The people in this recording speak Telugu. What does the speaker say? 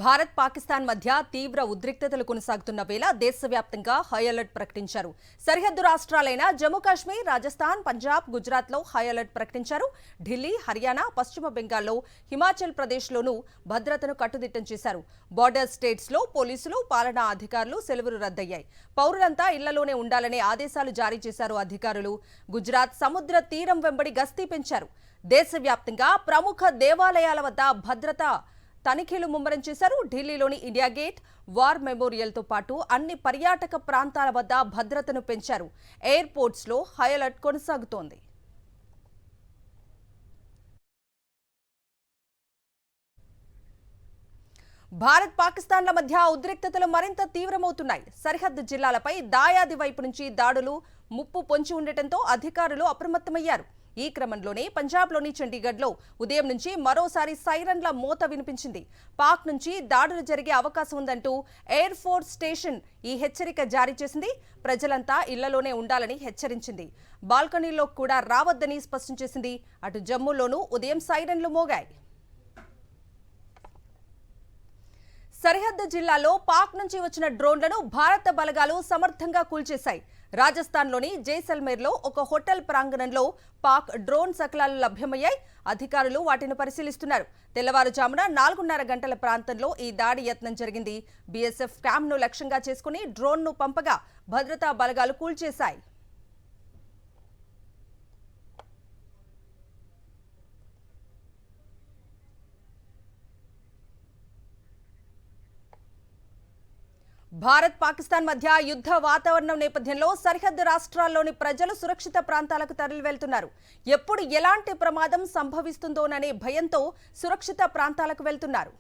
భారత్ పాకిస్తాన్ మధ్య తీవ్ర ఉద్రిక్తతలు కొనసాగుతున్న వేళ దేశవ్యాప్తంగా హై అలర్ట్ ప్రకటించారు. సరిహద్దు రాష్ట్రాలైన జమ్మూ కాశ్మీర్, రాజస్థాన్, పంజాబ్, గుజరాత్లో హై అలర్ట్ ప్రకటించారు. ఢిల్లీ, హర్యానా, పశ్చిమ బెంగాల్లో, హిమాచల్ ప్రదేశ్లోనూ భద్రతను కట్టుదిట్టం చేశారు. బార్డర్ స్టేట్స్లో పోలీసులు, పాలనా అధికారులు సెలవులు రద్దయ్యాయి. పౌరులంతా ఇళ్లలోనే ఉండాలనే ఆదేశాలు జారీ చేశారు అధికారులు. గుజరాత్ సముద్ర తీరం వెంబడి గస్తీ పెంచారు. దేశవ్యాప్తంగా ప్రముఖ దేవాలయాల వద్ద భద్రత తనిఖీలు ముమ్మరం చేశారు. ఢిల్లీలోని ఇండియా గేట్, వార్ మెమోరియల్తో పాటు అన్ని పర్యాటక ప్రాంతాల వద్ద భద్రతను పెంచారు. ఎయిర్పోర్ట్స్లో హై అలర్ట్ కొనసాగుతోంది. భారత్ పాకిస్తాన్ల మధ్య ఉద్రిక్తతలు మరింత తీవ్రమవుతున్నాయి. సరిహద్దు జిల్లాలపై దాయాది వైపు నుంచి దాడులు ముప్పు పొంచి ఉండటంతో అధికారులు అప్రమత్తమయ్యారు. ఈ క్రమంలోనే పంజాబ్లోని చండీగఢ్లో ఉదయం నుంచి మరోసారి సైరన్ల మోత వినిపించింది. పాక్ నుంచి దాడులు జరిగే అవకాశం ఉందంటూ ఎయిర్ ఫోర్స్ స్టేషన్ ఈ హెచ్చరిక జారీ చేసింది. ప్రజలంతా ఇళ్లలోనే ఉండాలని హెచ్చరించింది. బాల్కనీల్లో కూడా రావద్దని స్పష్టం చేసింది. అటు జమ్మూలోనూ ఉదయం సైరన్లు మోగాయి. సరిహద్దు జిల్లాలో పాక్ నుంచి వచ్చిన డ్రోన్లను భారత బలగాలు సమర్థంగా కూల్చేశాయి. రాజస్థాన్లోని జైసల్మేర్లో ఒక హోటల్ ప్రాంగణంలో పాక్ డ్రోన్ శకలాలు లభ్యమయ్యాయి. అధికారులు వాటిని పరిశీలిస్తున్నారు. తెల్లవారుజామున 4:30 గంటల ప్రాంతంలో ఈ దాడి యత్నం జరిగింది. బీఎస్ఎఫ్ క్యాంప్ను లక్ష్యంగా చేసుకుని డ్రోన్ను పంపగా భద్రతా బలగాలు కూల్చేశాయి. భారత్ పాకిస్తాన్ మధ్య యుద్ధ వాతావరణం నేపథ్యంలో సరిహద్దు రాష్ట్రాల్లోని ప్రజలు సురక్షిత ప్రాంతాలకు తరలి వెళ్తున్నారు. ఎప్పుడు ఎలాంటి ప్రమాదం సంభవిస్తుందోననే భయంతో సురక్షిత ప్రాంతాలకు వెళ్తున్నారు.